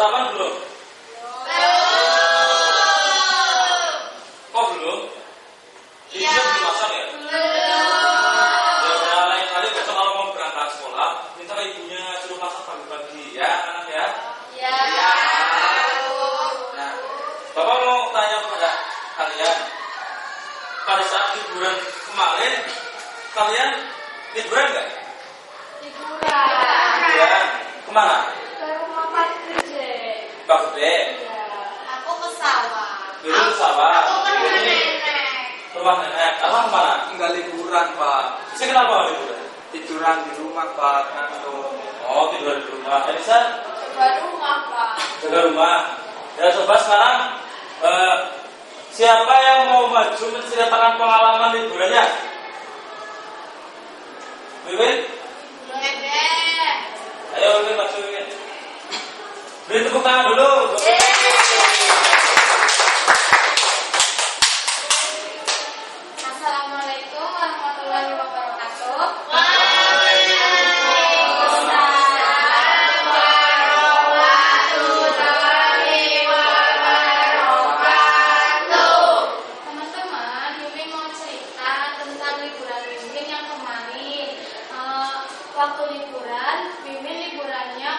sarapan belum? Kok belum? Iya. Belum masak ya? Belum. Ya, lain kali besok kalau mau berangkat sekolah, minta ibunya suruh masak pagi-pagi ya, anak ya. Iya. Nah, Bapak mau tanya kepada kalian, pada saat liburan kemarin, kalian liburan nggak? Liburan. Kemana? Ke rumah Pak Gede. Pak Gede. Iya. Aku ke sawah. Dulu ke sawah. Aku ke rumah nenek. Rumah nenek. Abang kemana? Enggak liburan, Pak. Saya kenapa nggak liburan? Tiduran di rumah, Pak. Ngantuk. Oh, tiduran di rumah. Bisa Jaga rumah, Pak. jaga rumah. Ya, coba sekarang siapa yang mau maju menceritakan pengalaman liburannya? Wiwin? Nenek. Ayo Wiwin maju Wiwin. Beri tepuk tangan dulu. Assalamualaikum warahmatullahi wabarakatuh. Teman-teman, Mimin mau cerita tentang liburan Mimin yang kemarin. Waktu liburan, Mimin liburannya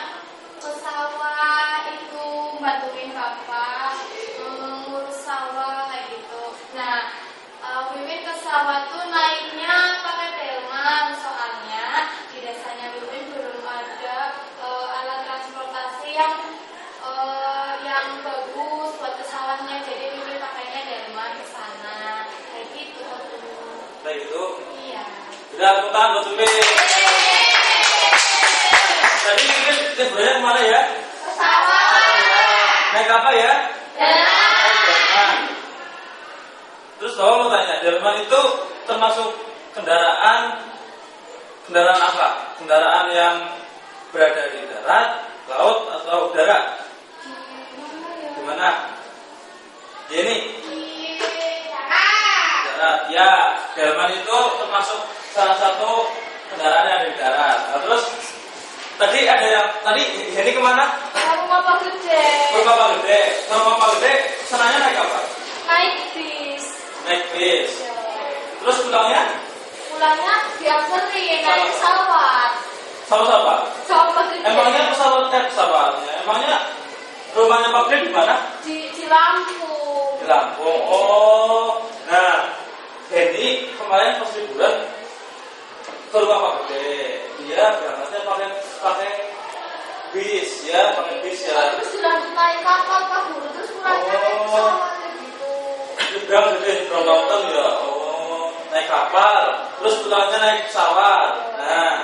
ke sawah, itu bantuin papa ngurus sawah kayak gitu. Nah, Mimin ke sawah tuh naiknya pakai delman, soalnya di desanya Mimin belum ada alat transportasi yang bagus buat ke sawahnya, jadi Mimin pakainya delman ke sana kayak gitu. Kayak gitu. Iya. Sudah tepuk tangan buat Wiwin. Tadi Wiwin liburannya kemana ya? Ke sawah. Naik apa ya? Delman. Terus Bapak mau tanya, delman itu termasuk kendaraan apa? Kendaraan yang berada di darat, laut, atau udara? Gimana? Ini darat. Ya, delman itu termasuk salah satu kendaraan yang ada di darat. Nah, terus tadi ada yang ini kemana? Rumah Pak Gede. Ke Rumah Pak Gede. Ke Rumah Pak Gede, senangnya naik apa? Naik bis. Naik bis. Terus pulangnya? Pulangnya dianterin naik pesawat. Sama-sama. Pesawat Pak Gede. Emangnya pesawatnya? Emangnya rumahnya Pak Gede di mana? Di Lampung. Di Lampung. Oh, nah, Hendy kemarin pas liburan ke rumah Pak Gede. Dia berangkatnya pakai bis ya, Terus dilanjut naik kapal Pak Guru, terus pulangnya naik pesawat kayak gitu. Nyebrang gede, nyebrang lautan ya. Oh, naik kapal, terus pulangnya naik pesawat. Nah,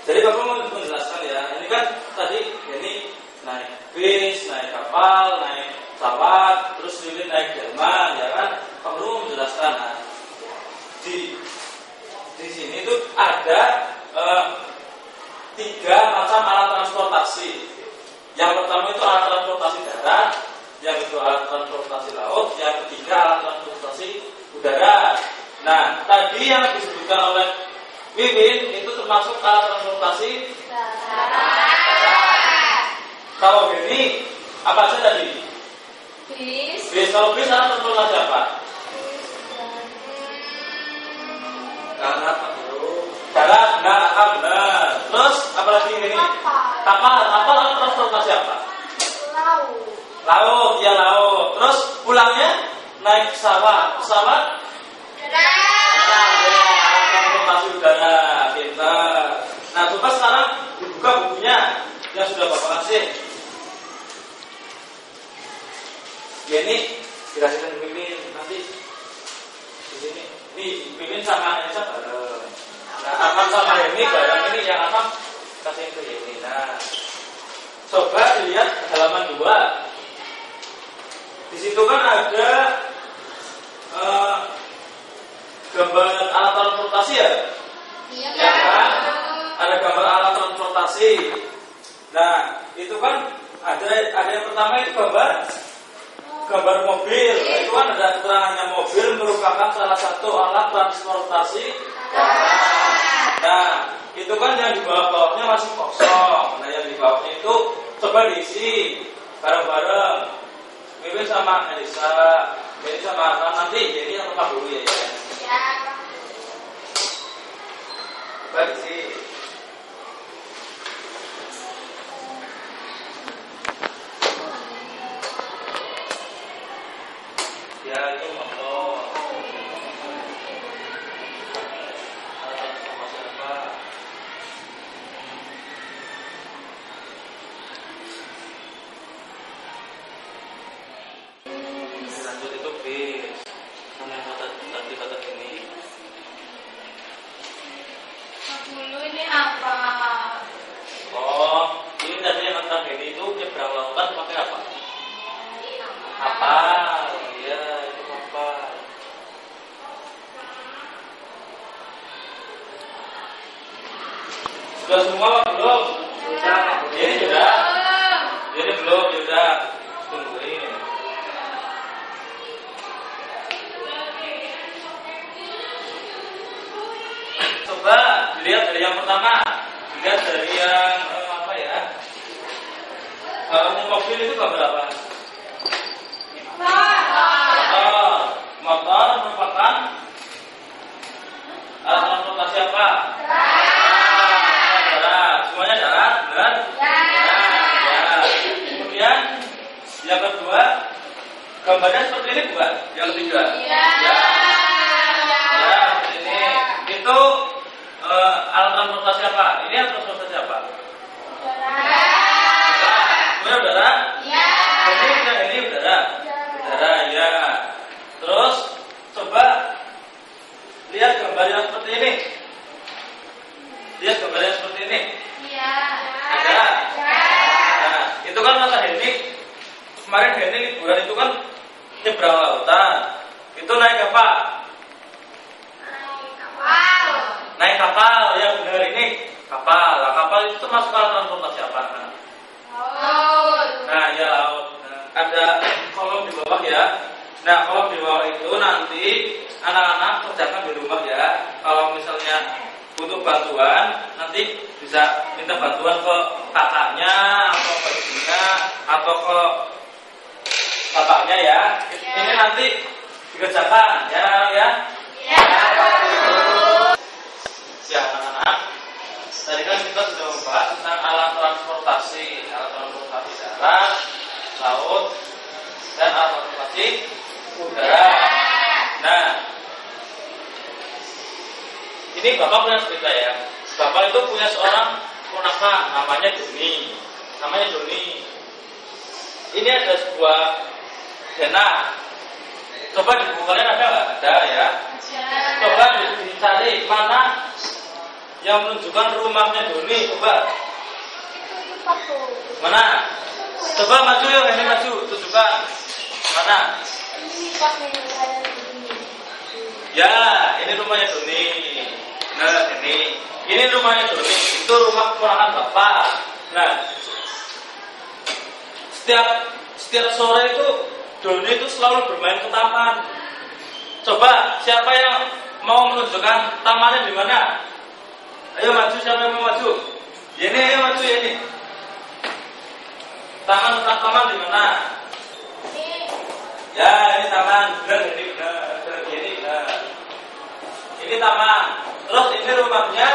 jadi Bapak mau menjelaskan ya. Ini kan tadi ini naik bis, naik kapal, naik pesawat, terus Wiwin naik delman, ya kan? Pak Guru mau menjelaskan. Nah, di sini itu ada 3 macam alat transportasi. Yang pertama itu alat transportasi darat, yang kedua alat transportasi laut, yang ketiga alat transportasi udara. Nah, tadi yang disebutkan oleh Wiwin itu termasuk alat transportasi darat. Kalau ini apa aja tadi? Bis. Kalau bis alat transportasi apa? Darat, Pak Guru. Darat, benar. Terus apalagi ini? Kapal alat transportasi apa? Laut, ya laut. Terus pulangnya naik pesawat. Alat transportasi udara. Pintar. Nah, coba sekarang dibuka bukunya yang sudah Bapak kasih. Ya, ini dikasihkan Mimin nanti di sini. Ini Mimin sama Aisyah bareng. Nah, Ahmad sama Yeni bareng ini yang Ahmad kasih ke Yeni. Nah, coba dilihat halaman 2. Di situ kan ada gambar alat transportasi ya? Iya kan? Ada gambar alat transportasi. Nah, itu kan ada yang pertama itu gambar mobil. Itu kan ada keterangannya mobil merupakan salah satu alat transportasi. Nah, itu kan yang di bawah-bawahnya masih kosong. Nah yang di bawahnya itu coba diisi bareng-bareng. Mimin sama Elisa, Jadi sama nanti jadi yang tetap dulu ya. Ya. Baik sih. Ya itu motor. Sama siapa? Lanjut itu bis. Sama yang kata ini. Dulu ini apa? Oh, ini tadi yang kata ini itu nyebrang lautan pakai apa? Apa? Kapal. Iya, itu kapal. Sudah semua apa belum? Ini sudah. Ini belum, sudah. Tungguin. Coba dilihat dari yang pertama. Dilihat dari yang apa ya? Mobil itu gambar apa? Motor merupakan alat transportasi apa? Darat. Semuanya darat, benar? Ya. Kemudian yang kedua, gambarnya seperti ini bukan? Yang ketiga. Ya, seperti ini. Itu alat transportasi apa? Ini alat transportasi apa? Semuanya udara? Ini udara. Udara, ya. Terus coba lihat gambar yang seperti ini. Lihat gambar yang seperti ini. Ada? Nah, itu kan masa Hening. Kemarin Hening liburan itu kan nyebrang lautan. Itu naik apa? Naik kapal. Ya benar ini kapal. Nah, kapal itu termasuk alat transportasi apa? Nah, ya laut. Nah, ada kolom di bawah ya. Nah, kolom di bawah itu nanti anak-anak kerjakan di rumah ya. Kalau misalnya butuh bantuan, nanti bisa minta bantuan ke kakaknya atau ke ibunya atau ke bapaknya ya. Ini nanti dikerjakan ya. Ya, anak-anak. Tadi kan kita sudah membahas tentang alat transportasi darat, laut, dan alat transportasi udara. Nah, ini Bapak punya cerita ya. Bapak itu punya seorang ponakan namanya Doni. Ini ada sebuah denah. Coba di buku kalian ada nggak? Ada ya. Coba dicari mana yang menunjukkan rumahnya Doni. Coba. Mana? Coba maju yuk, ini maju. Tunjukkan. Mana? Ya, ini rumahnya Doni. Nah, ini rumahnya Doni. Itu rumah keponakan Bapak. Nah, setiap sore itu Doni itu selalu bermain ke taman. Coba siapa yang mau menunjukkan tamannya di mana? Ayo maju, siapa yang mau maju? Ini ayo maju ini. Taman di mana? Ya, ini taman. Benar, ini benar. Ini benar. Ini taman. Terus ini rumahnya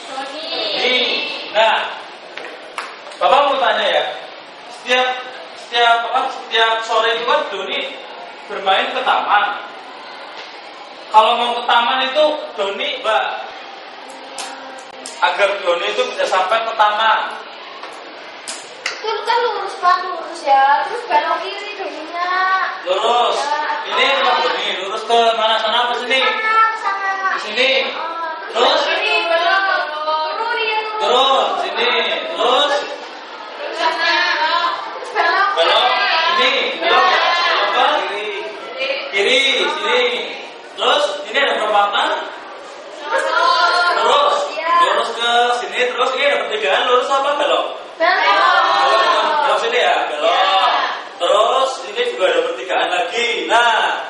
Doni. Nah, Bapak mau tanya ya. Setiap sore itu kan Doni bermain ke taman. Kalau mau ke taman itu Doni, Mbak, agar Doni itu bisa sampai ke taman. Itu kan lurus ya. Terus belok kiri Doninya. Lurus. Ini rumah Doni. Lurus ke mana? Sana apa sini? Sana. Di sini. Terus Ini belok. terus sini. Terus belok ini. Belok ke kiri sini. Terus ini ada perempatan. Terus lurus ke sini. Terus ini ada pertigaan. Lurus apa belok? Belok sini ya, belok. Terus ini juga ada pertigaan lagi. Nah,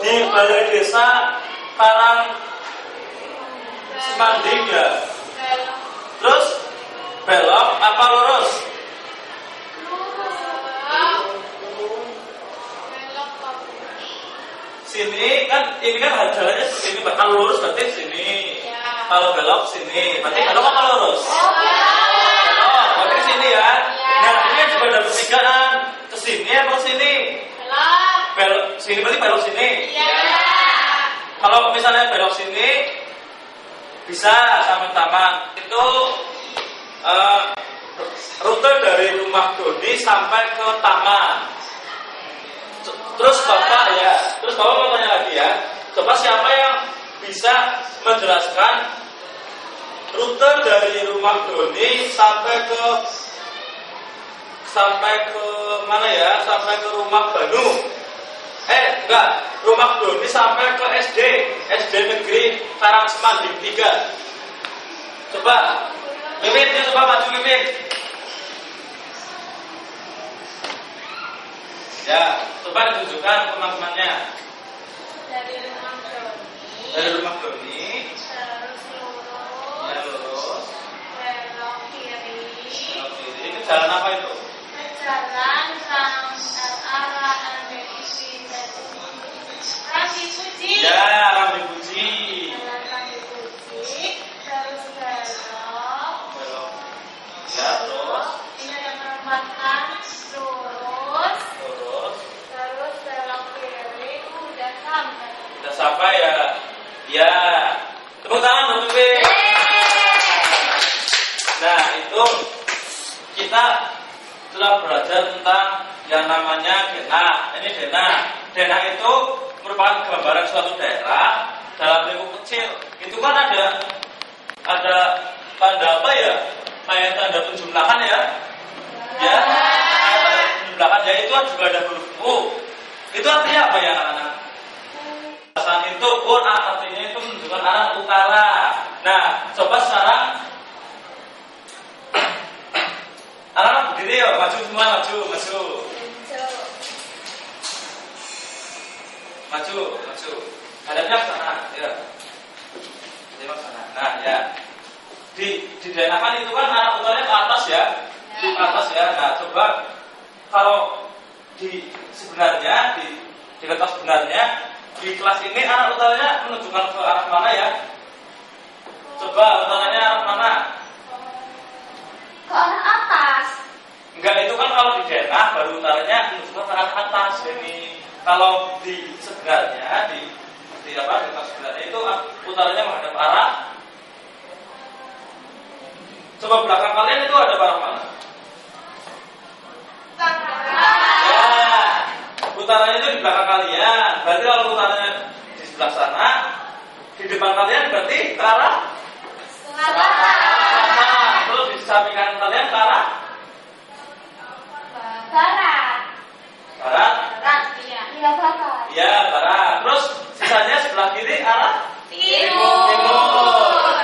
di balai desa Karang Semanding ya. apa lurus? Sini kan, ini kan jalannya seperti ini. Kalau lurus berarti sini. Kalau belok sini. Berarti belok apa lurus? Belok. Berarti sini ya. Nah, ini kan juga ada pertigaan. Ke sini apa sini? Belok sini berarti belok sini. Kalau misalnya belok sini bisa sampai taman. Itu rute dari rumah Doni sampai ke taman. Terus Bapak mau tanya lagi ya. Coba siapa yang bisa menjelaskan rute dari rumah Doni sampai ke mana ya? Sampai ke rumah Banu. Enggak, rumah Doni sampai ke SD Negeri Karangsemanding 3. Coba, Mimin, coba maju Mimin. Ya, coba ditunjukkan teman-temannya. Dari rumah Doni. Dari rumah Doni. Terus lurus. Belok kiri. Ini jalan apa itu? Jalan arah Rambi Puji. Ya, Rambi Puji. Jalan Rambi Puji. Terus belok. Ya, terus. Ini ada perempatan. Lurus. Terus belok kiri. Udah sampai. Udah sampai ya. Ya. Tepuk tangan dong, Mimin. Nah, itu kita telah belajar tentang yang namanya denah. Ini denah. Denah itu merupakan gambaran suatu daerah dalam lingkup kecil. Itu kan ada tanda apa ya? Kayak tanda penjumlahan ya. Ya. Tanda penjumlahan ya, itu juga ada huruf U. Itu artinya apa ya anak-anak? Saat itu artinya itu menunjukkan arah utara. Nah, coba sekarang anak-anak berdiri yuk, maju semua, maju. Hadapnya ke sana, ya. Hadapnya ke sana. Nah, ya. Di daerah kan itu kan arah utaranya ke atas ya. Ke atas ya. Nah, coba kalau di kertas sebenarnya di kelas ini arah utaranya menunjukkan ke arah mana ya? Coba utaranya arah mana? Ke arah atas. Enggak, itu kan kalau di daerah baru utaranya menunjukkan ke arah atas ini. Kalau di sebenarnya di kertas sebenarnya itu utaranya menghadap arah. Coba belakang kalian itu ada arah mana? Ya, utaranya itu di belakang kalian. Berarti kalau utaranya di sebelah sana, di depan kalian berarti ke arah selatan. Terus di samping kanan kalian ke arah barat. Iya, barat. Ya, barat. Terus sisanya sebelah kiri arah Timur.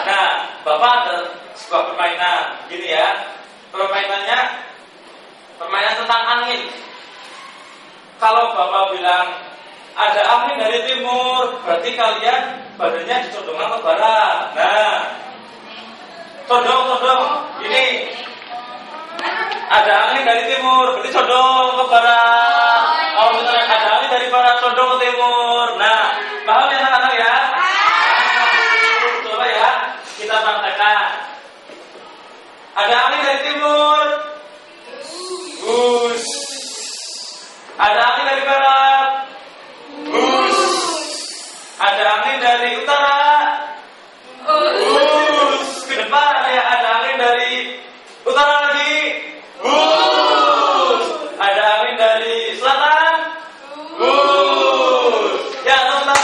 Nah, Bapak ada sebuah permainan gini ya. Permainan tentang angin. Kalau Bapak bilang ada angin dari timur, berarti kalian badannya dicondongkan ke barat. Nah, condong ini. Ada angin dari timur, berarti condong ke barat. Kalau misalnya ada angin dari barat, condong ke timur. Nah, paham ya anak-anak ya? Coba ya, kita praktekkan. Ada angin dari timur, bus. Ada angin dari barat, bus. Ada angin dari utara, bus. Ke depan ya, ada angin dari utara lagi, bus. Ada angin dari selatan, bus. Ya, teman-teman.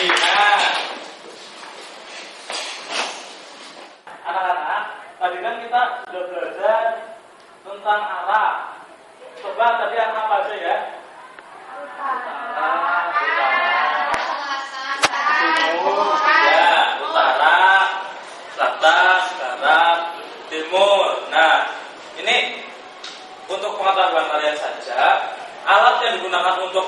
Nah, anak-anak, tadi kan kita sudah belajar tentang arah. Coba tadi arah apa aja ya? Utara, selatan, barat, timur. Nah, ini untuk pengetahuan kalian saja. Alat yang digunakan untuk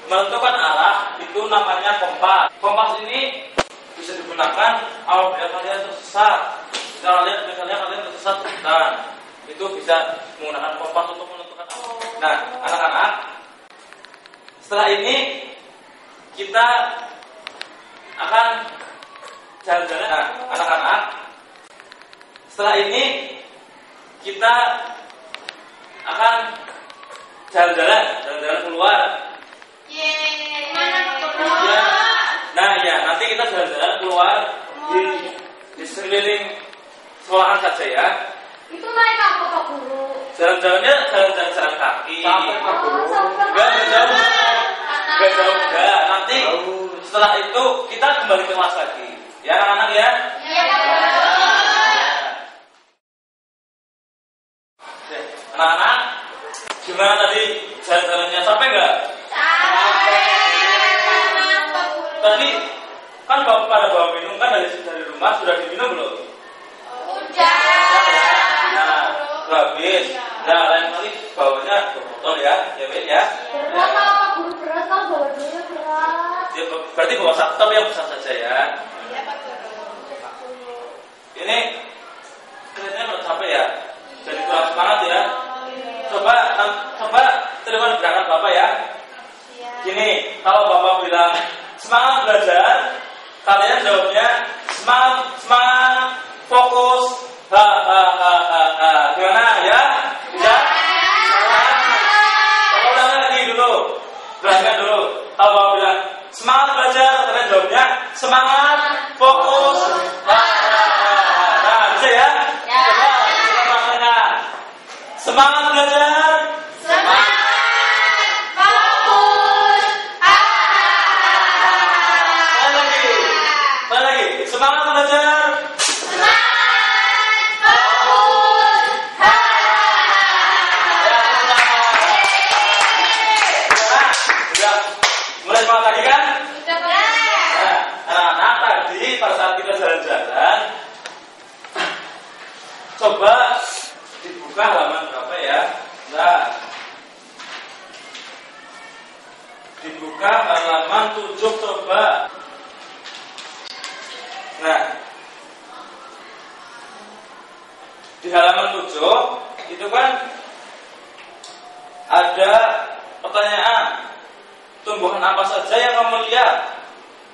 menentukan arah itu namanya kompas. Kompas ini bisa digunakan apabila kalian tersesat. Kita lihat misalnya kalian pusat hutan. Itu bisa menggunakan kompas untuk menentukan. Nah, anak-anak, setelah ini kita akan jalan-jalan. Nah, anak-anak, setelah ini kita akan jalan-jalan keluar. Mana Guru? Ya. Nah, ya, nanti kita jalan-jalan keluar di sekeliling sekolahan saja ya. Itu naik apa Pak Guru? Jalan-jalannya jalan kaki. Sampai Pak Guru. Enggak jauh. Nanti setelah itu kita kembali ke kelas lagi. Ya anak-anak ya. Iya Pak Guru. Oke, anak-anak, gimana tadi jalan-jalannya, sampai enggak? Tadi kan pada bawa minum kan dari rumah, sudah diminum belum? Udah. Nah, sudah habis. Nah, lain kali bawanya botol ya, ya Ben ya. Berat kalau Pak Guru berat kalau bawa dulu berat. Ya, berarti bawa satu yang besar saja ya. Iya Pak Guru. Ini kelihatannya pada capek ya, jadi kurang semangat ya. Coba terima gerakan Bapak ya. Gini, kalau Bapak bilang semangat belajar, kalian jawabnya semangat, fokus, gimana ya? Bisa? Bapak ulang lagi dulu, belajar dulu. Kalau Bapak bilang semangat belajar, kalian jawabnya semangat, fokus, nah, bisa ya? Coba kita praktekkan. Semangat belajar. Semangat belajar. Mulai semangat lagi kan? Nah, anak-anak tadi pada saat kita jalan-jalan, coba dibuka halaman berapa ya? Nah, dibuka halaman 7 coba. Nah, di halaman 7 itu kan ada pertanyaan, tumbuhan apa saja yang kamu lihat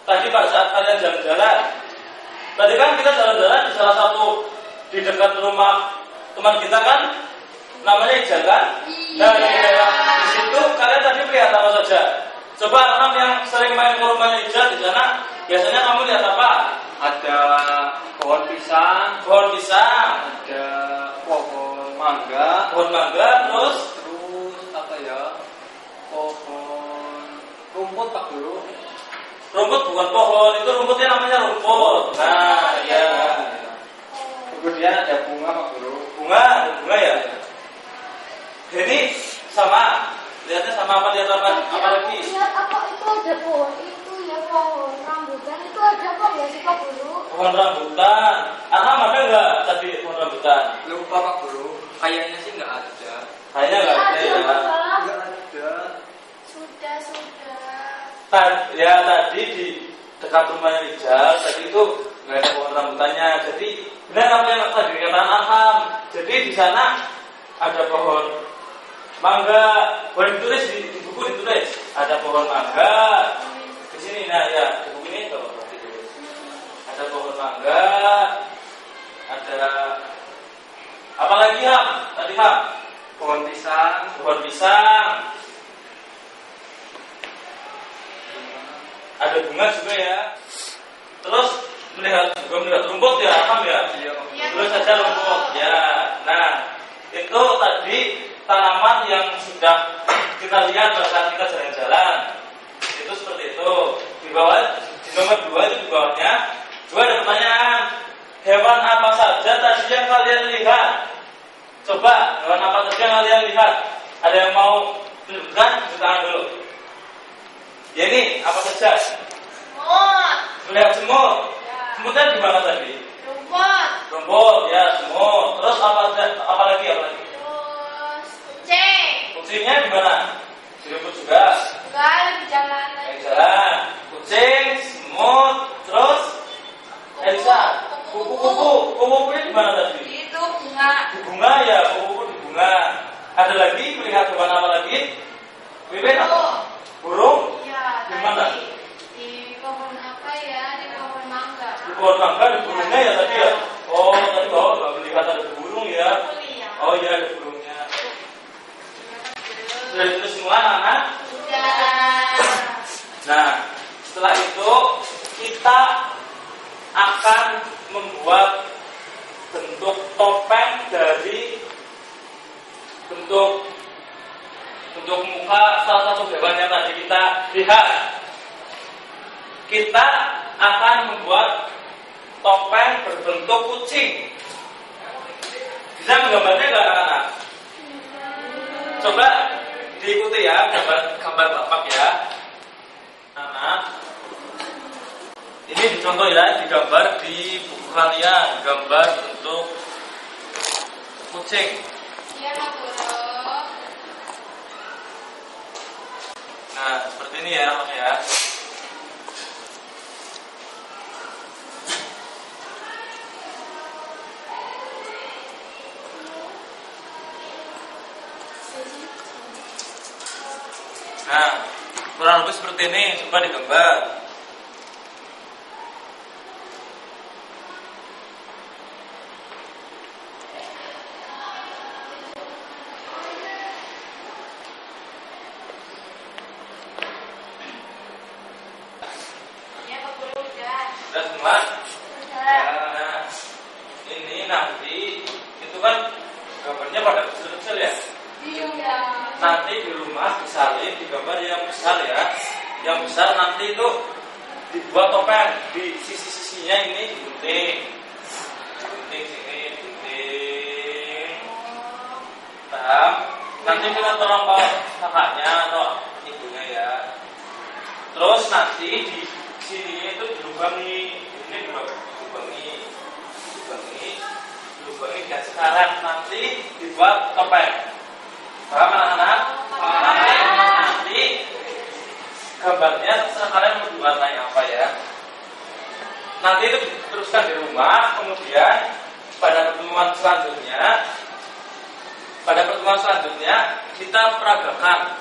tadi pada saat kalian jalan-jalan. Tadi kan kita jalan-jalan di salah satu di dekat rumah teman kita kan, namanya Ijal kan. Nah, di situ kalian tadi lihat apa saja? Coba anak yang sering main ke rumahnya Ijal di sana, biasanya kamu lihat apa? Ada pohon pisang, ada pohon mangga, terus apa ya? Pohon rumput Pak Guru. rumput bukan pohon, itu rumputnya namanya rumput. Nah, ya. Kemudian ada bunga Pak Guru. Bunga ya. Ini sama, lihatnya sama apa apa lagi? Lihat apa itu ada pohon itu ya, pohon rambutan itu ada apa ya sih Pak Guru? Pohon rambutan. Anak ada nggak tadi pohon rambutan? Lupa Pak Guru. Kayaknya sih nggak ada. Kayaknya nggak ada ya. Nggak ada. Sudah. Tadi di dekat rumahnya Rijal tadi itu nggak ada pohon rambutannya. Jadi benar apa yang tadi dikatakan Alham. Jadi di sana ada pohon mangga. Boleh ditulis di buku, ditulis ada pohon mangga. Di sini, nah ya di buku ini tuh ditulis. Ada pohon mangga. Ada apa lagi Ham? Tadi Ham? Pohon pisang. Ada bunga juga ya. Terus melihat rumput ya, Ham ya. Terus saja rumput ya. Nah, itu tadi tanaman yang sudah kita lihat pada saat kita jalan-jalan. Itu seperti itu. Di bawah, di nomor 2 itu di bawahnya juga ada pertanyaan. Hewan apa saja tadi yang kalian lihat? Coba, hewan apa saja yang kalian lihat? Ada yang mau tunjukkan? Tunjuk tangan dulu. Ya ini apa saja? Semut. Melihat semut. Semutnya di mana tadi? Rumput, ya semut. Terus apa lagi? Terus kucing. Kucingnya di mana? Di rumput juga. Enggak, di jalan. Jalan. Kucing, semut, terus Elsa. Kupu-kupunya di mana tadi? Itu bunga bunga. Di bunga ya, di bunga. Ada lagi melihat hewan apa lagi? Wiwin apa? Burung? Iya, Di mana? di pohon apa ya? Di pohon mangga. Di pohon mangga ada burungnya ya tadi ya? Oh, tadi nggak melihat ada burung ya? Oh iya, ada burungnya. Sudah ditulis semua anak-anak? Sudah. Nah, setelah itu kita akan membuat bentuk topeng dari bentuk muka salah satu hewan yang tadi kita lihat. Kita akan membuat topeng berbentuk kucing. Bisa menggambarnya nggak anak-anak? Coba diikuti ya gambar bapak ya. Anak, ini dicontoh ya, digambar di buku kalian, gambar bentuk kucing. Iya, Pak Guru. Nah, seperti ini ya, Pak ya. Nah, kurang lebih seperti ini, coba digambar. Iya, Pak Guru, udah. Sudah semua? Udah. Nah, ini nanti itu kan gambarnya pada kecil-kecil ya. Iya. Nanti di rumah disalin digambar yang besar ya. Yang besar nanti itu dibuat topeng di sisi-sisinya ini digunting. Gunting sini, gunting. Paham? Nanti kita tolong ke kakaknya atau ibunya ya. Terus nanti di sini itu dilubangi. Ini dilubangi. Dan sekarang nanti dibuat topeng. Paham anak-anak? Nanti gambarnya terserah kalian mau diwarnai apa ya. Nanti itu diteruskan di rumah. Kemudian pada pertemuan selanjutnya kita peragakan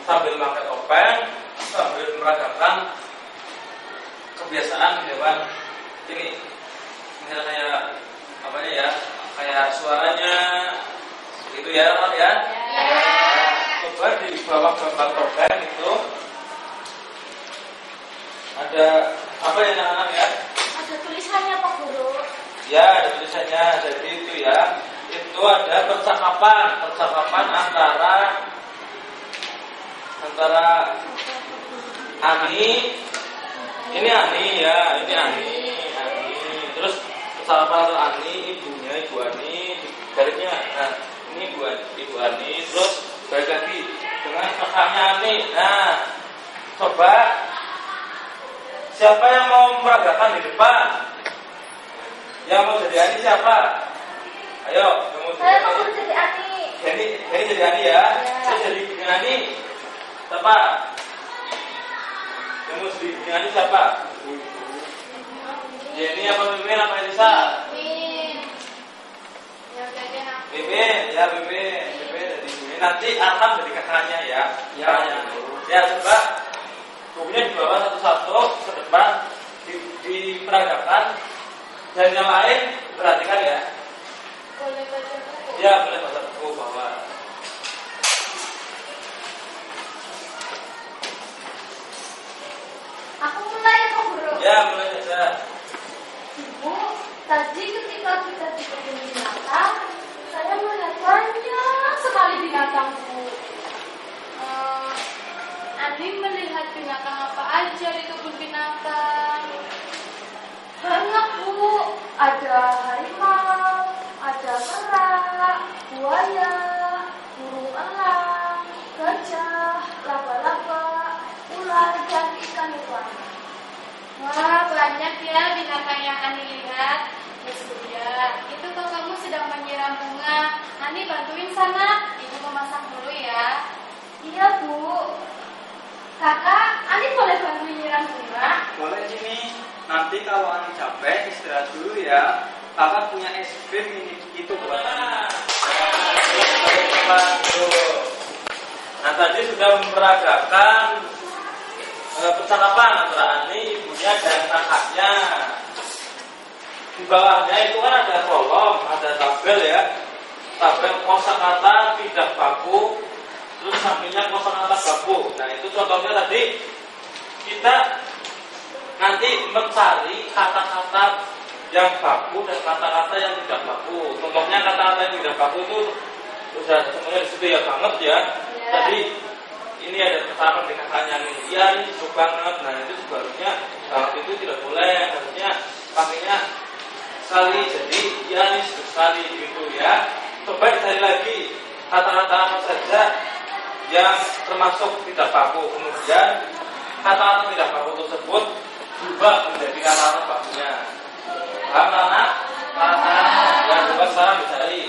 sambil pakai topeng, sambil meragakan kebiasaan hewan ini. Misalnya kayak apanya ya, kayak suaranya gitu ya, Pak ya. Coba di bawah gambar topeng itu ada apa ya anak-anak ya? Ada tulisannya, Pak Guru. Ya, ada tulisannya. Jadi itu ya, itu ada percakapan antara Ani, ini Ani ya, ini Ani. Terus percakapan antara Ani, Ibu Ani, garisnya. Nah, ini Ibu Ani, terus balik lagi dengan kakaknya Ani. Nah, coba siapa yang mau meragakan di depan? Yang mau jadi Ani siapa? Ayo, yang mau jadi Ani. Mau jadi Ani. Ini jadi Ani ya. Saya jadi Bini Ani. Siapa? Yang mau jadi Bini Ani siapa? Jenny apa Mimin apa Elisa? Min. Ya udah deh, Nak. Mimin, ya Mimin jadi Mimin. Nanti akan jadi kakaknya ya. Ya coba bukunya dibawa satu-satu ke depan, diperagakan, dan yang lain perhatikan ya. Boleh baca buku. Ya boleh baca buku bawa. Aku mulai ya, Pak Guru. Ya mulai saja. Ibu, tadi ketika kita di kebun binatang, saya melihat banyak sekali binatang, Bu. Ani melihat binatang apa aja di kebun binatang? Banyak, Bu. Ada harimau, ada kera, buaya, burung elang, gajah, laba-laba, ular, dan ikan hiu. Wah, banyak ya binatang yang Ani lihat. Ya sudah, itu kalau kamu sedang menyiram bunga, Ani bantuin sana. Ibu memasak dulu ya. Iya, Bu. Kakak, Ani boleh bantuin nyiram bunga? Boleh sini. Nanti kalau Ani capek istirahat dulu ya. Kakak punya es krim ini itu buat Nah tadi sudah memperagakan percakapan antara Ani, ibunya dan kakaknya. Di bawahnya itu kan ada kolom, ada tabel ya, tabel kosakata tidak baku, terus sampingnya kosakata baku. Nah itu contohnya tadi kita nanti mencari kata-kata yang baku dan kata-kata yang tidak baku. Contohnya kata-kata yang tidak baku itu sudah semuanya di situ ya banget ya. Tadi ini ada pertama di kakaknya nih, ya ini suka banget. Nah itu sebenarnya banget itu tidak boleh, harusnya pakainya sekali. Jadi ya ini sekali gitu ya. Coba dicari lagi kata-kata apa saja yang termasuk tidak baku. Kemudian kata-kata tidak baku tersebut berubah menjadi kata-kata bakunya. Paham anak? Paham. Yang coba sekarang dicari.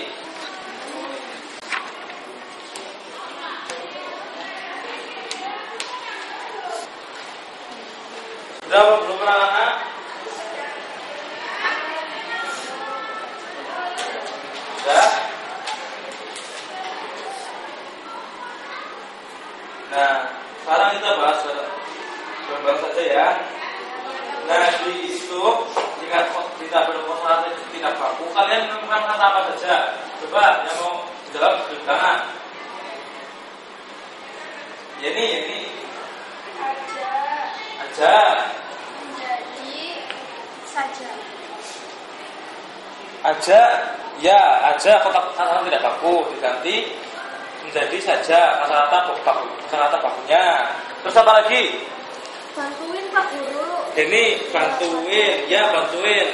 Sudah belum anak? Sudah? Nah, sekarang kita bahas bareng saja ya. Nah, di situ jika kita berkomunikasi tidak baku, kalian menemukan kata apa saja? Coba yang mau jawab di tangan. Ini. Aja. Menjadi saja. Aja, ya aja kata-kata tidak baku diganti menjadi saja kata-kata bakunya. Terus apa lagi? Bantuin Pak Guru. Ini bantuin, ya bantuin.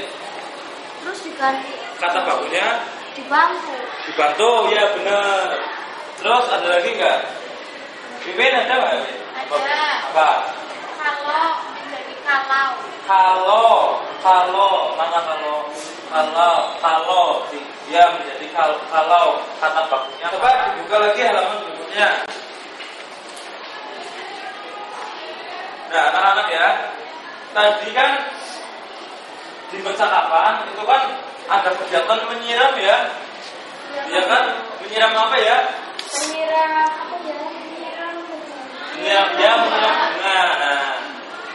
Terus diganti Kata bakunya dibantu. dibantu, ya benar. Terus ada lagi nggak? Pimpin ada nggak? Ada. Apa? Kalau menjadi kalau. Mana kalau dia menjadi kalau kata bakunya. Coba dibuka lagi halaman berikutnya. Nah, anak-anak ya, tadi kan di percakapan itu kan ada kegiatan menyiram ya, ya kan? Menyiram apa ya? Menyiram apa ya? Menyiram bunga. Nah,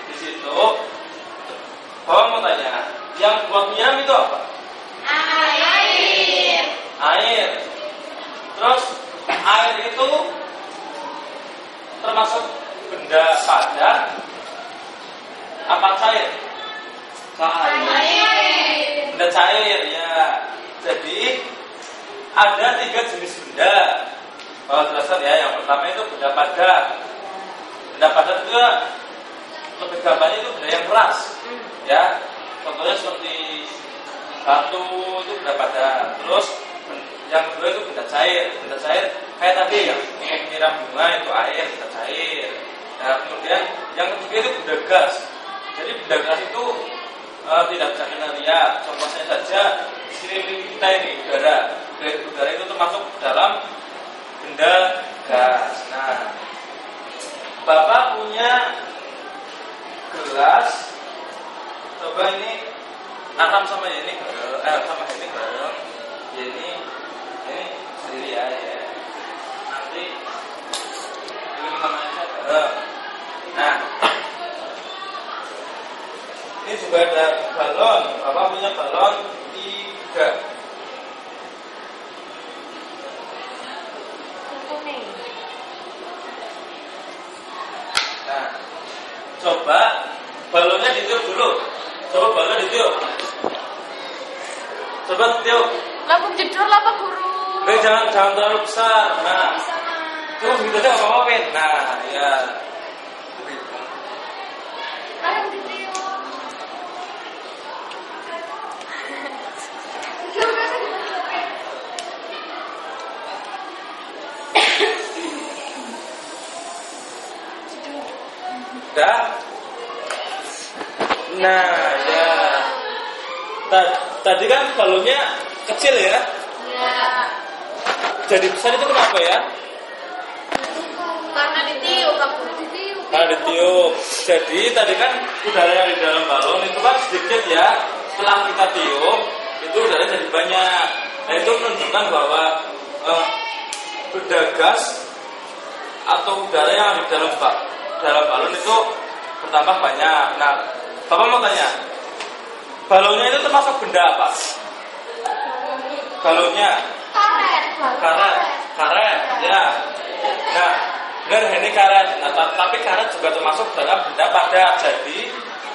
di situ, Bapak mau tanya, yang buat menyiram itu apa? Air. Terus air itu termasuk benda padat apa cair? Benda cair ya. Jadi ada 3 jenis benda. Kalau jelaskan ya, yang pertama itu benda padat. Benda padat itu lebih gampangnya itu benda yang keras. Ya, contohnya seperti batu itu benda padat. Terus yang kedua itu benda cair. Benda cair kayak tadi yang menyiram bunga itu air, benda cair. Nah, kemudian yang ketiga itu benda gas. Jadi benda gas itu tidak bisa kita lihat. Contohnya saja di sekeliling kita ini udara. Udara itu termasuk dalam benda gas. Nah, Bapak punya gelas. Coba ini Atam sama ini sama ini bareng. Ini sendiri ya. Nanti ini sama aja bareng. Nah, ini juga ada balon. Bapak punya balon 3. Nah, coba balonnya ditiup dulu. Coba balon ditiup. Coba ditiup. Lampu jedor lah Pak Guru. Jangan terlalu besar. Nah, coba begitu aja ngomongin. Nah, ya. Lampu ditiup. Udah? Nah, ya. Tadi kan balonnya kecil ya? Ya. Jadi besar itu kenapa ya? Karena ditiup Pak Guru. Nah, ditiup. Jadi tadi kan udara yang di dalam balon itu kan sedikit ya. Setelah kita tiup, itu udaranya jadi banyak. Nah itu menunjukkan bahwa benda gas atau udara yang ada di dalam balon itu bertambah banyak. Nah, Bapak mau tanya, balonnya itu termasuk benda apa? Balonnya? Karet, ya. Nah, benar ini karet. Nah, tapi karet juga termasuk dalam benda padat. Jadi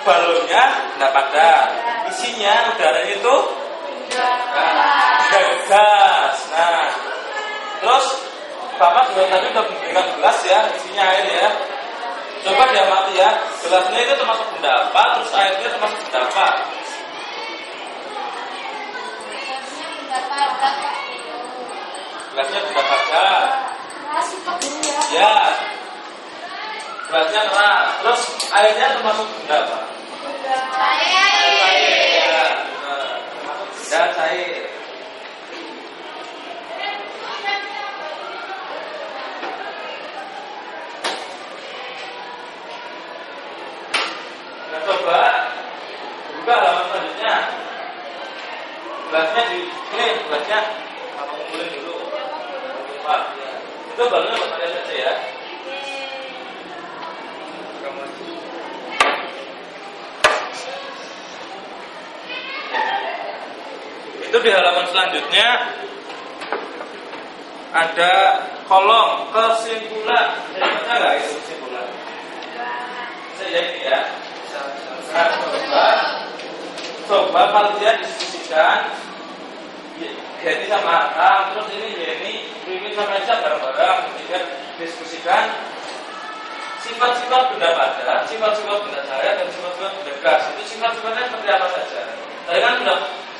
balonnya benda padat. Isinya udaranya itu gas. Nah, terus Bapak juga tadi udah memberikan gelas ya, isinya air ya. Coba diamati ya, gelasnya itu termasuk benda apa, terus airnya termasuk benda apa? Gelasnya benda padat. Ya. Gelasnya keras. Terus airnya termasuk benda apa? Cair. Ya. Termasuk benda cair. Nah, coba buka halaman selanjutnya. Gelasnya di ini, gelasnya apa kumpulin dulu. Pak, ya. Itu balonnya buat kalian saja ya. Itu di halaman selanjutnya ada kolom kesimpulan. Baca nggak itu kesimpulan? Saya ini ya. Coba kalian diskusikan Yeni sama Akang, terus ini Yeni, Mimin sama Aisyah bareng-bareng, kemudian diskusikan sifat-sifat benda padat, sifat-sifat benda cair, dan sifat-sifat benda gas. Itu sifat-sifatnya seperti apa saja? Tadi kan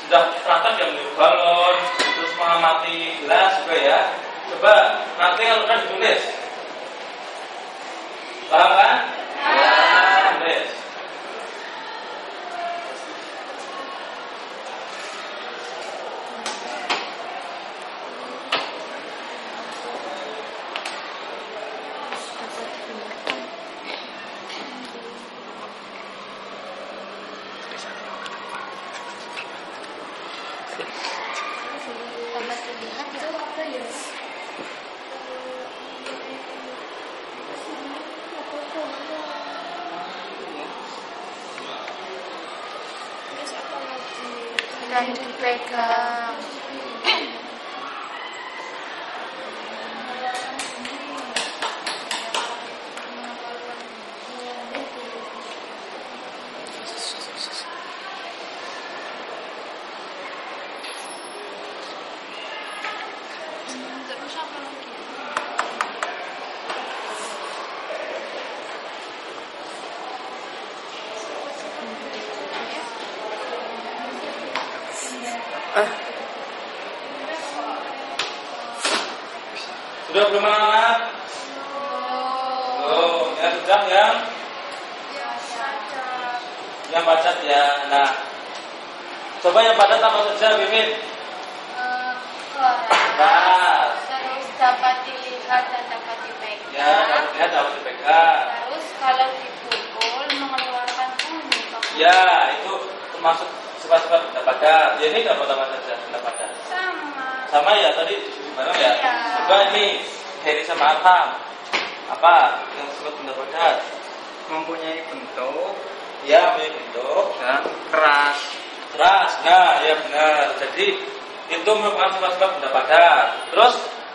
sudah terangkan yang meniup balon, terus mengamati gelas juga ya. Coba nanti kalau kan ditulis, paham kan? Tulis. Dan dipegang. Terus apa lagi? Sudah belum anak? Oh, ya sudah yang padat ya. Nah, coba yang padat apa saja, Mimin? Keras. Terus dapat dilihat dan dapat dipegang. Ya, dapat dapat dipegang. Terus kalau dipukul mengeluarkan bunyi. Ya, itu termasuk sifat-sifat benda padat. Ya, ini dapat apa saja benda padat? Sama ya tadi bareng ya. Iya. Coba ini Heri sama Atam. Apa yang disebut benda padat? Mempunyai bentuk Ya, mempunyai bentuk dan keras. Nah, ya benar. Jadi itu merupakan sifat-sifat benda padat. Terus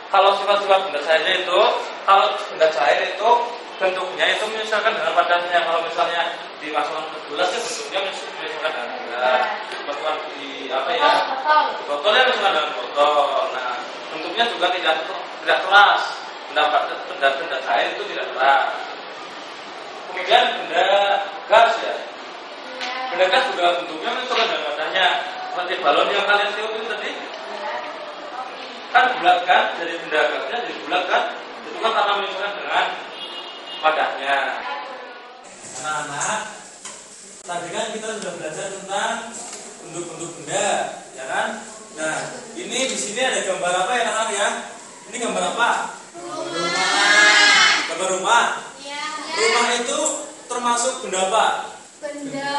kalau sifat-sifat benda cairnya itu, kalau benda cair itu bentuknya itu misalkan dengan padatnya. Kalau misalnya dimasukkan ke gelas ya bentuknya misalkan dengan gelas. Dimasukkan di apa ya? Botolnya misalkan dengan botol. Nah, bentuknya juga tidak keras. Benda cair itu tidak keras. Kemudian benda gas ya. Benda gas juga bentuknya misalkan dengan padanya. Seperti balon yang kalian tiup itu tadi. Kan bulat kan, dari benda gasnya jadi bulat kan. Itu kan karena misalkan dengan padanya. Anak-anak, tadi kan kita sudah belajar tentang bentuk-bentuk benda, ya kan? Nah, ini di sini ada gambar apa ya, anak-anak ya? Ini gambar apa? Rumah. Gambar rumah. Ya. Rumah itu termasuk benda apa? Benda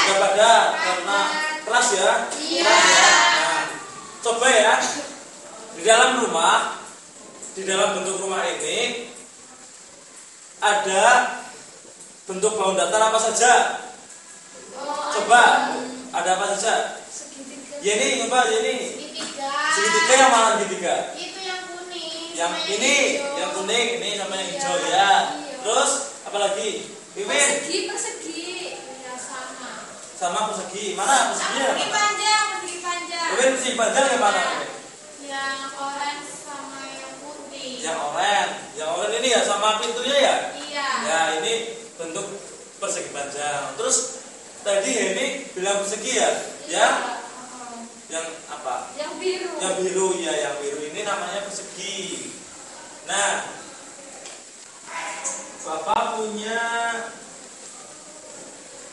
Benda padat karena Kelas ya? Iya. Kelas ya? Nah, coba ya. Di dalam rumah, di dalam bentuk rumah ini ada bentuk bangun datar apa saja? Coba, ada apa saja? Segitiga. Ya ini, coba ya ini. Segitiga. Segitiga yang mana segitiga? Itu yang kuning. Yang sama ini, hijau. yang kuning, ini sama yang Iya, hijau ya. iya. Terus apa lagi? Wiwin, Persegi. Ya sama. sama persegi. Mana perseginya? Persegi panjang. Wiwin persegi panjang yang mana? Yang orange sama yang putih. Yang oranye ini ya sama pintunya ya? Iya. Ya ini bentuk persegi panjang. Terus tadi ini bilang persegi ya? Iya. Yang apa? Yang biru. Yang biru ya, yang biru ini namanya persegi. Nah, Bapak punya.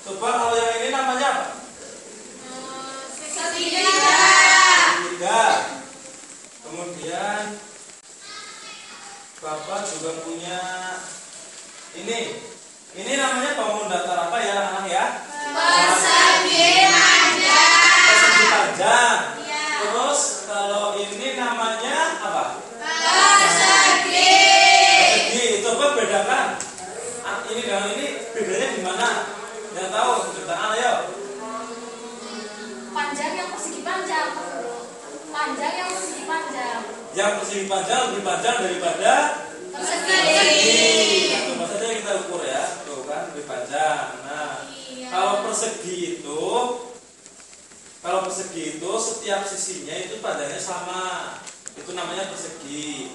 Coba kalau yang ini namanya apa? Segitiga. Segitiga. Kemudian Bapak juga punya ini. Ini namanya bangun datar apa ya anak-anak ya? Persegi panjang. Persegi panjang. Iya. Terus kalau ini namanya apa? Persegi. Persegi. Coba bedakan. Ini dengan ini bedanya di mana? Yang tahu ceritakan ayo. Panjang yang persegi panjang. Panjang yang persegi panjang. Yang persegi panjang lebih panjang daripada Persegi. Nah, coba saja kita ukur ya. Tuh kan lebih panjang. Nah, Iya. kalau persegi itu setiap sisinya itu panjangnya sama. Itu namanya persegi.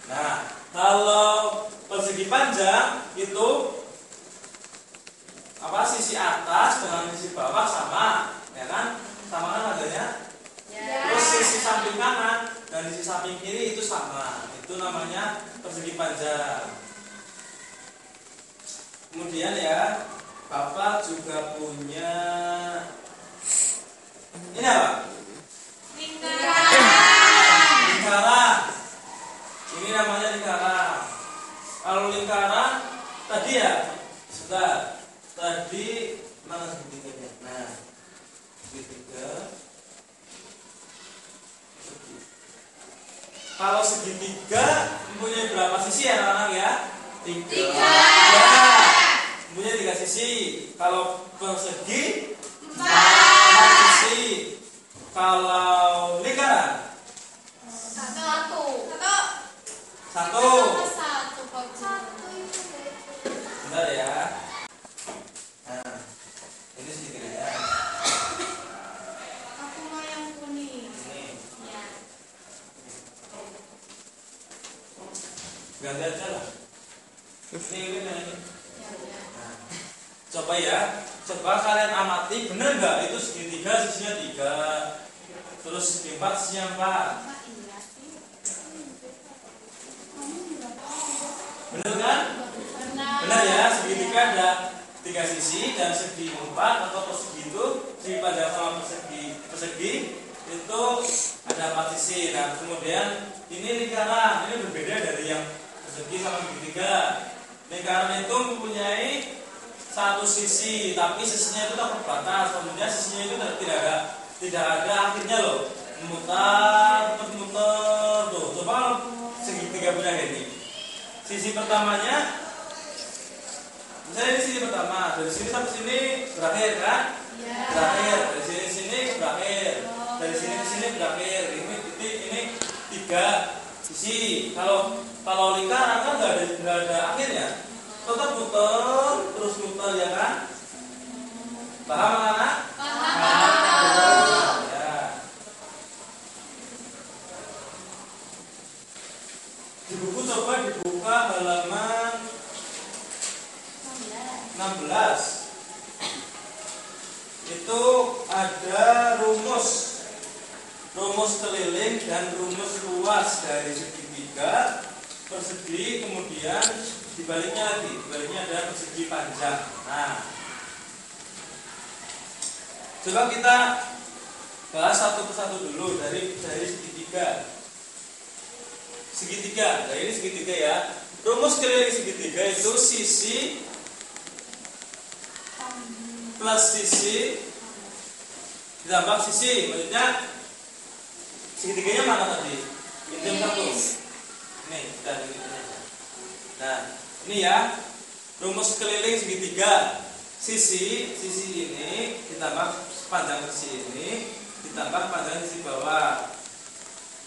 Nah, kalau persegi panjang itu apa? Sisi atas dengan sisi bawah sama, ya kan? Sama kan adanya? Ya. Terus sisi samping kanan dan sisi samping kiri itu sama. Itu namanya persegi panjang. Kemudian ya, Bapak juga punya ini apa? Lingkaran. Ini namanya lingkaran. Kalau lingkaran tadi ya, sudah. Tadi mana segitiganya? Nah, segitiga. Kalau segitiga mempunyai berapa sisi ya anak-anak ya? Tiga. Mempunyai 3 sisi. Kalau persegi 4 sisi. Kalau lingkaran Satu. Bentar ya. Nah, ini segitiganya. Aku mau yang kuning. Ini Ya. ganti aja lah. Ini. Ya. Nah, coba ya. Coba kalian amati bener nggak itu segitiga sisinya 3. Terus segi 4 sisinya 4. Iya sih. Bener kan? Benar ya, segitiga ada 3 sisi dan segi 4 atau persegi itu segi panjang sama persegi itu ada 4 sisi. Nah kemudian ini lingkaran, ini berbeda dari yang persegi sama segitiga. Lingkaran itu mempunyai 1 sisi, tapi sisinya itu tak terbatas. Kemudian sisinya itu tidak ada akhirnya loh, memutar tuh. Coba kalau segitiga punya ini. Sisi pertamanya, misalnya ini sisi pertama, dari sini sampai sini berakhir kan? Ya. Berakhir, dari sini ke sini berakhir, dari sini ke sini berakhir. Ini 3 sisi. Kalau lingkaran kan nggak ada akhirnya, tetap muter terus muter ya kan? Paham anak-anak? Paham. Ya. Di buku coba dibuka halaman 16. Itu ada rumus keliling dan rumus luas dari segitiga, persegi, kemudian dibaliknya ada persegi panjang. Nah, coba kita bahas satu persatu dulu dari segitiga. Nah ini segitiga ya. Rumus keliling segitiga itu sisi plus sisi ditambah sisi, maksudnya segitiganya mana tadi? Ini yang satu. Nih, dan ini aja. Nah, ini ya rumus keliling segitiga. Sisi ini ditambah panjang sisi ini ditambah panjang sisi bawah.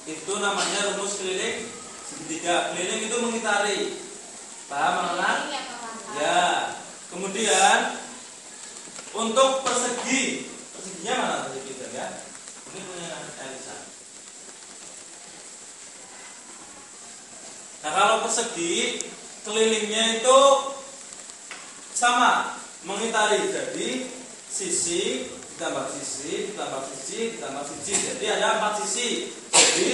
Itu namanya rumus keliling segitiga. Keliling itu mengitari. Paham anak-anak? Ya. Kemudian untuk persegi, perseginya mana tadi kita ya? Ini punya Elisa. Nah, kalau persegi kelilingnya itu sama, mengitari. Jadi sisi ditambah sisi ditambah sisi ditambah sisi. Jadi ada 4 sisi. Jadi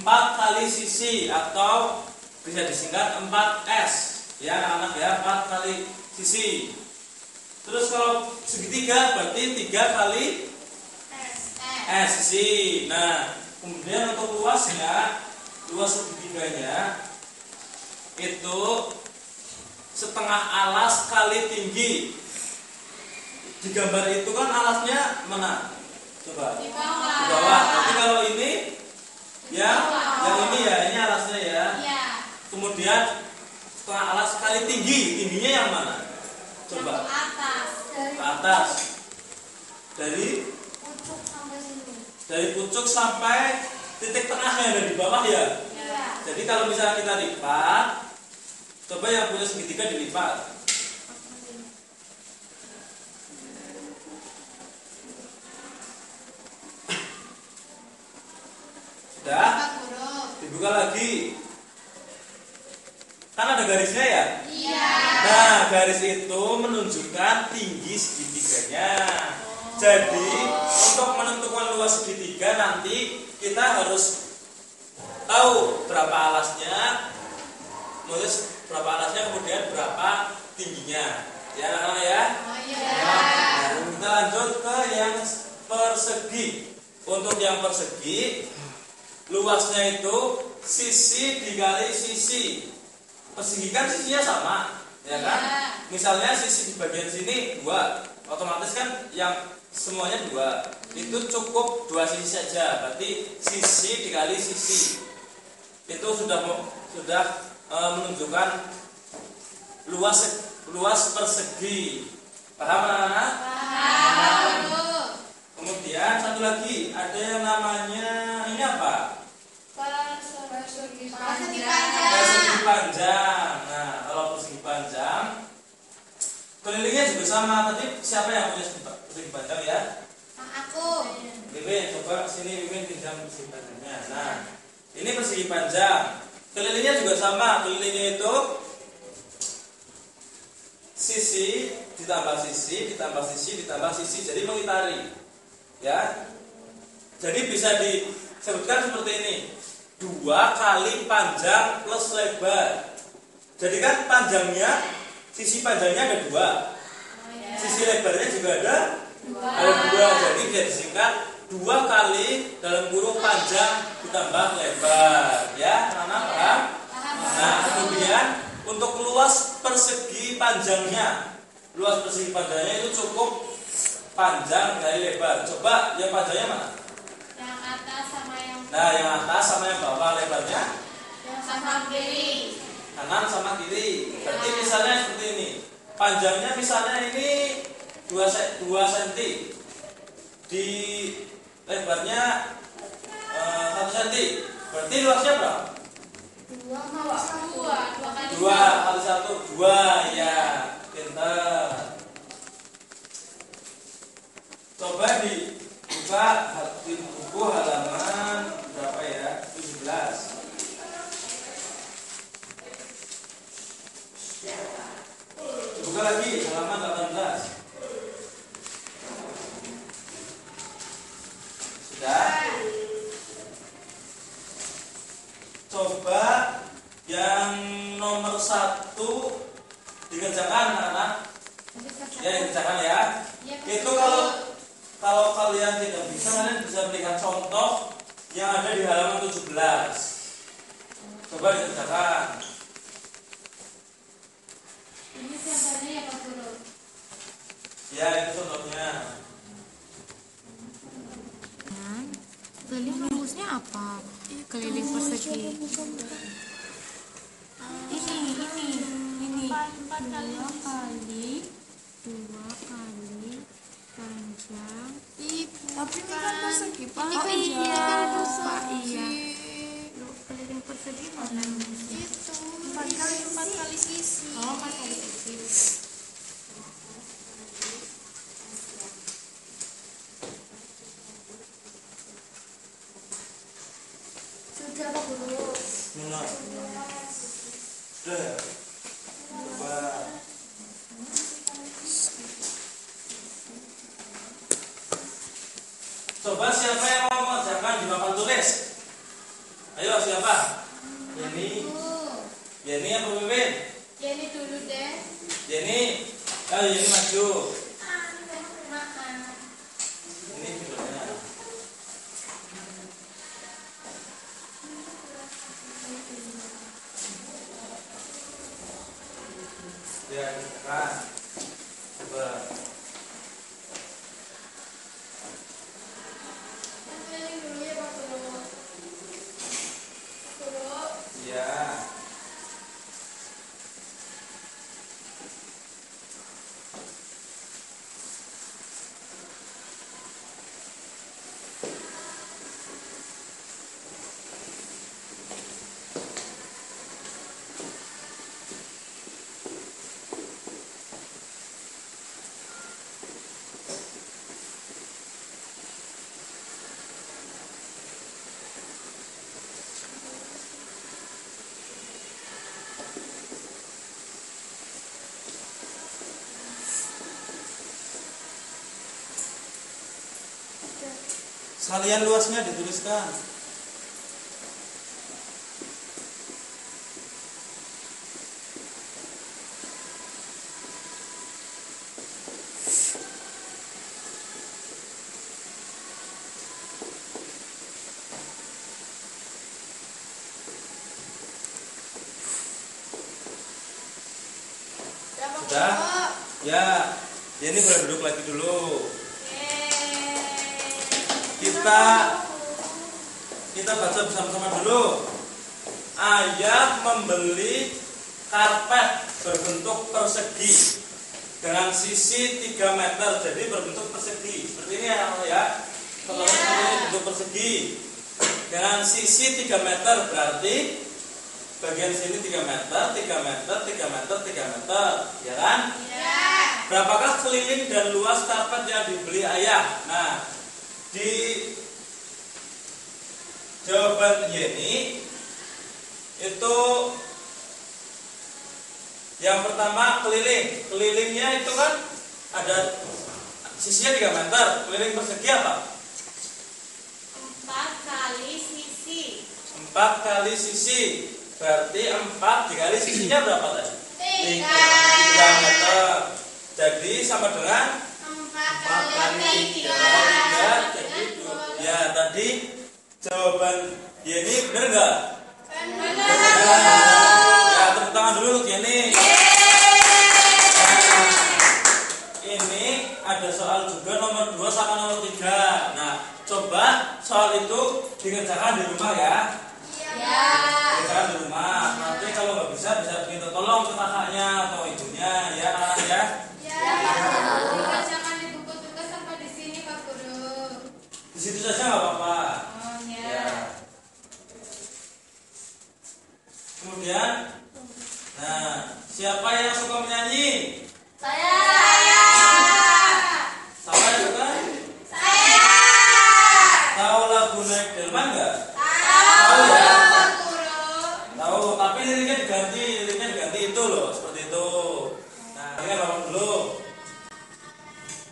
4 kali sisi atau bisa disingkat 4S. Ya anak-anak ya, 4 kali sisi. Terus kalau segitiga berarti 3 kali S sisi. Nah, kemudian untuk luasnya, luas segitiganya itu setengah alas kali tinggi. Di gambar itu kan alasnya mana? Coba. Di bawah. Di bawah. Tapi kalau ini ya, yang ini ya, ini alasnya ya. Iya. Kemudian setengah alas kali tinggi. Tingginya yang mana? Coba. Yang ke atas. Ke atas. Dari Pucuk sampai sini. dari pucuk sampai titik tengahnya yang ada di bawah ya. Iya. Jadi kalau misalnya kita lipat, coba yang punya segitiga dilipat. Sudah? Dibuka lagi. Kan ada garisnya ya? Iya. Nah, garis itu menunjukkan tinggi segitiganya. Jadi, untuk menentukan luas segitiga nanti kita harus tahu berapa alasnya, berapa alasnya, kemudian berapa tingginya. Ya, anak-anak ya? Oh iya. Nah, kita lanjut ke yang persegi. Untuk yang persegi, luasnya itu sisi dikali sisi. Persegi kan sisinya sama, ya kan? Iya. Misalnya sisi di bagian sini 2, otomatis kan yang semuanya 2. Itu cukup 2 sisi saja. Berarti sisi dikali sisi. Itu sudah menunjukkan luas persegi. Paham anak-anak? Paham. Kemudian satu lagi ada yang namanya ini apa? Persegi Persegi panjang. panjang. Nah, kalau persegi panjang, kelilingnya juga sama. Tadi siapa yang punya persegi panjang ya? Aku. Bibin, coba sini Bibin pinjam persegi panjangnya. Nah, ini persegi panjang. Kelilingnya juga sama. Kelilingnya itu sisi ditambah sisi ditambah sisi ditambah sisi. Jadi mengitari. Ya. Jadi bisa disebutkan seperti ini. 2 kali panjang plus lebar. Jadi kan panjangnya, sisi panjangnya ada 2, sisi lebarnya juga ada 2. Jadi bisa disingkat 2 kali dalam kurung panjang ditambah lebar. Ya, anak-anak paham? Nah, kemudian untuk luas persegi panjangnya, luas persegi panjangnya itu cukup panjang dari lebar. Coba yang panjangnya mana? Yang atas sama yang Nah, yang atas sama yang bawah lebarnya yang sama kiri. kanan sama kiri. Berarti misalnya seperti ini. Panjangnya misalnya ini 2 cm. Di lebarnya 1 cm. Berarti luasnya berapa? 2 kali 2 kali 1, 2 ya. Pintar. Coba dibuka di buku halaman berapa ya? 17. Buka lagi halaman 18. Sudah? Coba yang nomor 1 dikerjakan anak-anak. Ya, dikerjakan ya. Itu kalau kalian tidak bisa, kalian bisa berikan contoh yang ada di halaman 17. Coba dikerjakan. Ini contohnya ya Pak Guru. Ya, itu contohnya. bentuknya apa? Keliling persegi. Ini 2 kali panjang. Tapi ini kan persegi, Pak. Oh iya, lupa iya. Keliling persegi mana? Itu 4 kali sisi. Oh, 4 kali sisi. Sudah Pak Guru. Benar. Sudah ya? Wah. Coba siapa yang mau mengerjakan di papan tulis? Ayo siapa? Yeni apa Mimin? Yeni dulu deh. Yeni. Ayo Yeni maju. Makan. Ini videonya. Ya, kan. Coba. Keliling dulu ya Pak Guru. Guru. Ya. Sekalian luasnya dituliskan. Ya Pak Sudah? Guru. Ya. Yeni boleh duduk lagi dulu. Kita baca bersama-sama dulu. Ayah membeli karpet berbentuk persegi dengan sisi 3 meter, jadi berbentuk persegi. Seperti ini ya. Kalau ini bentuk persegi dengan sisi 3 meter, berarti bagian sini 3 meter, 3 meter, 3 meter, 3 meter, ya kan? Ya. Berapakah keliling dan luas karpet yang dibeli ayah? Nah, di jawaban Yeni itu yang pertama keliling. Kelilingnya itu kan ada sisinya 3 meter. Keliling persegi apa? 4 kali sisi. 4 kali sisi. Berarti 4 dikali sisinya berapa tadi? 3 meter. Jadi sama dengan 4 kali 3. jadi ya tadi jawaban Yeni benar nggak? Benar. Ya tepuk tangan dulu untuk Yeni. Ini ada soal juga nomor 2 sama nomor 3. Nah, coba soal itu dikerjakan di rumah ya. Ya. Dikerjakan di rumah. Nanti kalau nggak bisa minta tolong ke kakaknya atau ibunya ya anak ya. Ya Pak Guru. Dikerjakan di buku tugas sampai di sini Pak Guru. Di situ saja nggak apa-apa. Oh ya. Ya. Kemudian, nah siapa yang suka menyanyi? Saya. Siapa yang suka? Saya. Tahu lagu Naik Delman nggak? Tahu ya? Pak Guru. Tahu, tapi liriknya diganti itu loh, seperti itu. Nah, ini kan dulu.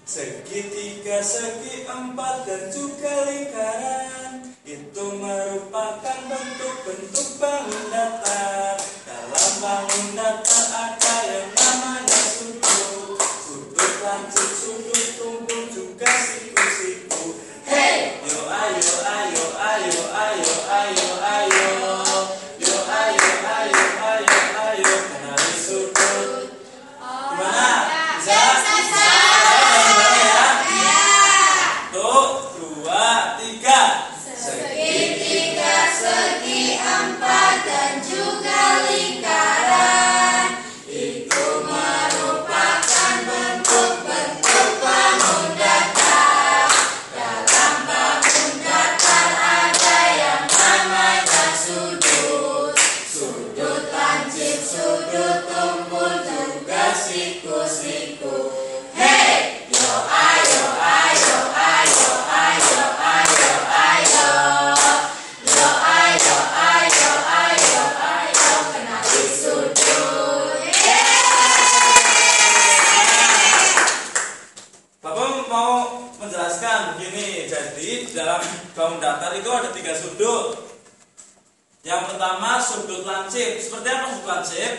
Segitiga, segi 4 dan juga lingkaran itu merupakan bentuk-bentuk bangun datar. Dalam bangun datar ada yang namanya sudut. Sudut lancip, sudut tunggung juga siku-siku. Hey, yo ayo ayo ayo ayo ayo ayo. Yo ayo ayo ayo ayo kenali sudut. Gimana? Bisa? Bisa? Ya. 1, 2, 3. Segitiga. dalam bangun datar itu ada 3 sudut. Yang pertama sudut lancip. Seperti apa sudut lancip?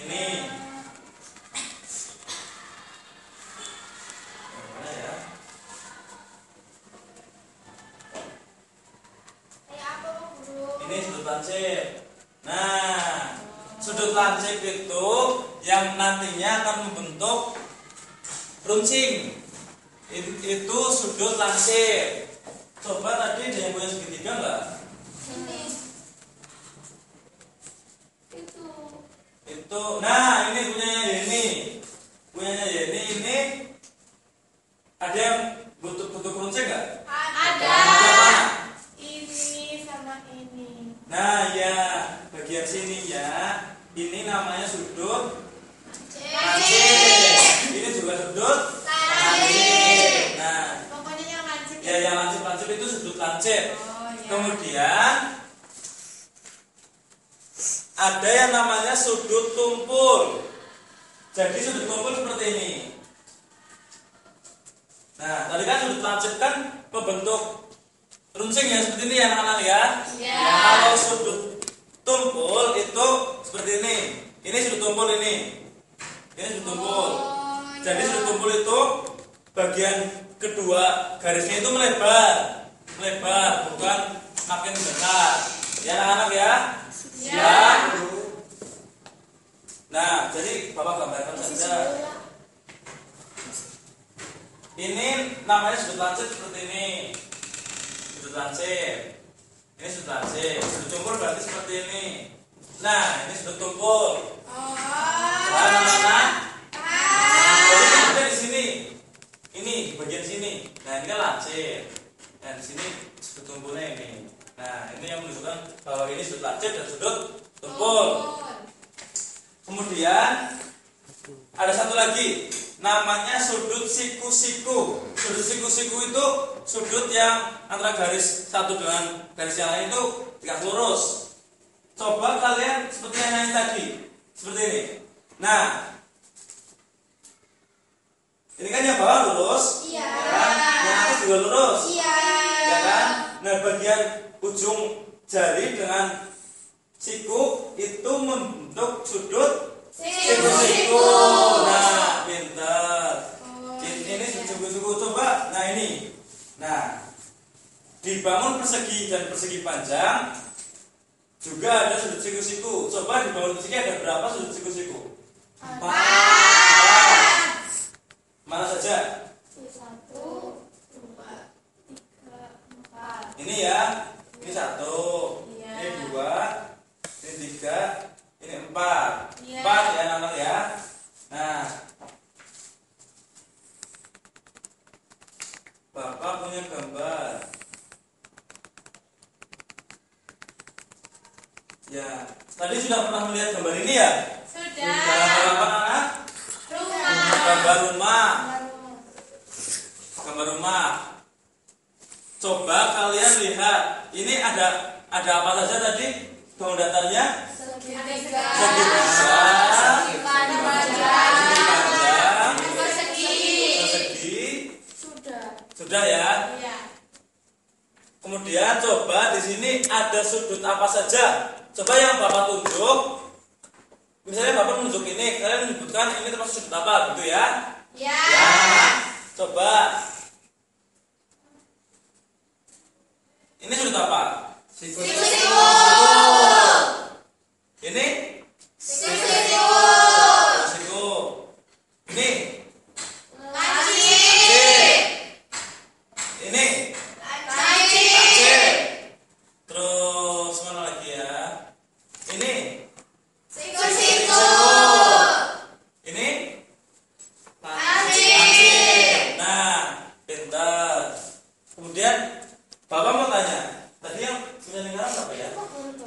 Ini. Mana ya? Kayak apa Pak Guru? Ini sudut lancip. Nah, sudut lancip itu yang nantinya akan membentuk runcing. Itu sudut lancip. Coba tadi ada yang punya segitiga enggak? Ini. Itu. Nah, ini punyanya Yeni. Punyanya Yeni ini ada yang bentuk runcing enggak? Ada. Bagian mana? Ini sama ini. Nah, ya, bagian sini ya. Ini namanya sudut lancip. Ini juga sudut lancip. Nah, Pokoknya yang lancip. ya yang lancip-lancip itu sudut lancip. Oh, ya. Kemudian ada yang namanya sudut tumpul. Jadi sudut tumpul seperti ini. Nah, tadi kan sudut lancip kan membentuk runcing ya seperti ini ya anak-anak ya. Ya. Nah, kalau sudut tumpul itu seperti ini. Ini sudut tumpul ini. Ini sudut tumpul. Jadi sudut tumpul itu bagian kedua garisnya itu melebar, bukan makin besar. Ya anak-anak ya. Ya. Nah, jadi Bapak gambarkan saja. Ini namanya sudut lancip seperti ini. Sudut lancip. Ini sudut lancip. Sudut tumpul berarti seperti ini. Nah, ini sudut tumpul. Paham anak-anak? Jadi ada di sini. Ini di bagian sini. Nah, ini kan lancip. Nah, di sini sudut tumpulnya ini. Nah, ini yang menunjukkan bahwa ini sudut lancip dan sudut tumpul. Kemudian ada satu lagi, namanya sudut siku-siku. Sudut siku-siku itu sudut yang antara garis satu dengan garis yang lain itu tegak lurus. Coba kalian seperti yang tadi, seperti ini. Nah, ini kan yang bawah lurus, Iya. ya kan? Yang atas juga lurus, Iya. ya kan? Nah, bagian ujung jari dengan siku itu membentuk sudut siku-siku. Nah, pintar. Ini siku-siku coba. Nah, ini. Nah, dibangun persegi dan persegi panjang juga ada sudut siku-siku. Coba dibangun persegi ada berapa sudut siku-siku? 4. Mana saja? 1, 2, 3, 4. Ini ya. Ini 1. Iya. Ini 2. Ini 3. Ini 4. Iya. 4 ya anak-anak ya. Nah, Bapak punya gambar. Ya, tadi sudah pernah melihat gambar ini ya? Sudah. Gambar apa anak? Rumah. Gambar rumah. Gambar rumah. Coba kalian lihat. Ini ada apa saja tadi? Bangun datarnya? Segitiga. Segitiga. Segi panjang. Persegi. Persegi. Sudah ya. Iya. Kemudian coba di sini ada sudut apa saja. Coba yang Bapak tunjuk. Misalnya Bapak menunjuk ini, kalian menyebutkan ini termasuk sudut apa, gitu ya? Ya. Ya. Coba. Ini sudut apa? Siku-siku. Ini? Siku-siku. Siku. Ini? Lancip. Ini? Lancip. Terus mana lagi ya? Ini? Siku-siku. Ini? Lancip. Nah, pintar. Kemudian Bapak mau tanya, tadi yang punya lingkaran apa ya?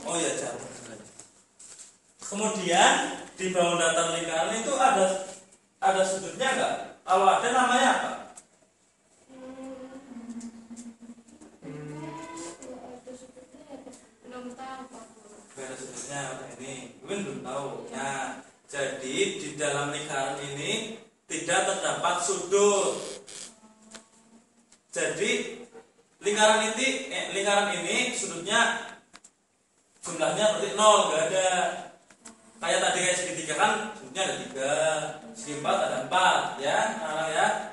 Oh iya, jauh. Kemudian di bawah datar lingkaran itu ada sudutnya enggak? Kalau ada namanya apa? Belum tahu Pak Guru. Gak ada sudutnya ini, mungkin belum tahu. Nah, jadi di dalam lingkaran ini tidak terdapat sudut. Jadi lingkaran ini sudutnya jumlahnya berarti 0, nggak ada. Kayak tadi kayak segitiga kan sudutnya ada 3, segi 4 ada 4 ya, anak-anak ya.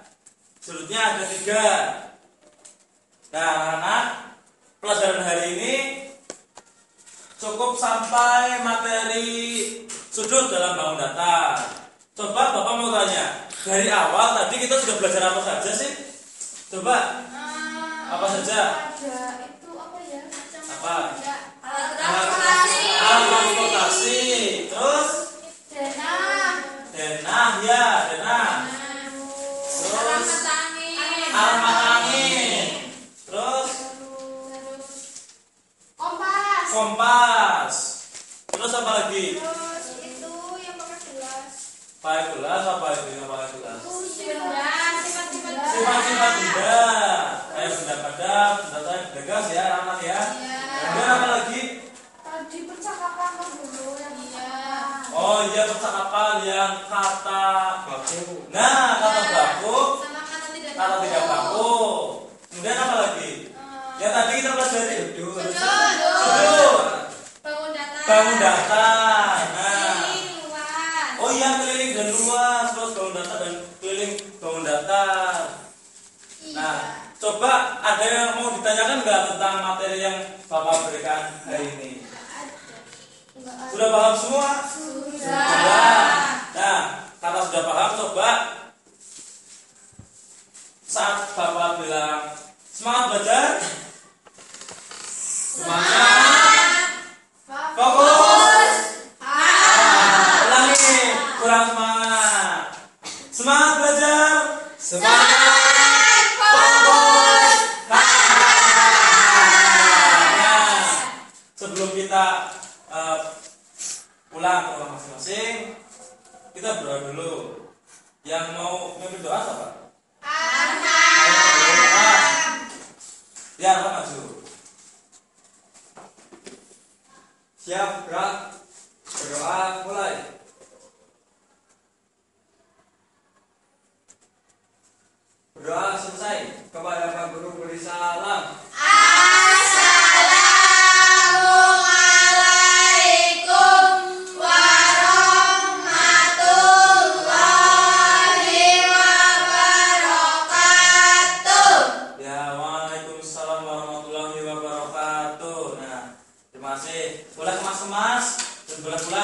Sudutnya ada 3. Nah, anak-anak, pelajaran hari ini cukup sampai materi sudut dalam bangun datar. Coba Bapak mau tanya, dari awal tadi kita sudah belajar apa saja sih? Coba. Apa saja? Ada itu apa ya? Apa? Alat transportasi. Alat transportasi. Terus? Denah ya, denah. Terus? Alamat angin. Terus? Kompas. Terus apa lagi? Terus itu yang pakai gelas. Pakai gelas apa itu yang pakai gelas? Sifat-sifat Sifat-sifat benda. Kayak benda padat, benda gas ya, anak ya. Kemudian apa lagi? Tadi percakapan dulu yang Oh iya, percakapan yang kata baku. Nah, kata baku, sama kata tidak baku. Kemudian apa lagi? Ya tadi kita pelajari Sudut. sudut, bangun datar. Nah, luas. oh iya, keliling dan luas, terus bangun datar dan keliling bangun datar. Nah, coba ada yang mau ditanyakan nggak tentang materi yang Bapak berikan hari ini? Sudah paham semua? Sudah. Nah, kalau sudah paham, coba saat Bapak bilang semangat belajar, semangat, fokus. Ulangi, kurang semangat. Semangat belajar, semangat, fokus. Nah, sebelum kita pulang ke rumah masing-masing, kita berdoa dulu. Yang mau memimpin doa siapa? Ya, Pak maju. Siap, gerak. Berdoa mulai. Berdoa selesai. Kepada Pak Guru beri salam. Ya, waalaikumsalam warahmatullahi wabarakatuh. Nah, terima kasih. Boleh kemas-kemas dan boleh pulang.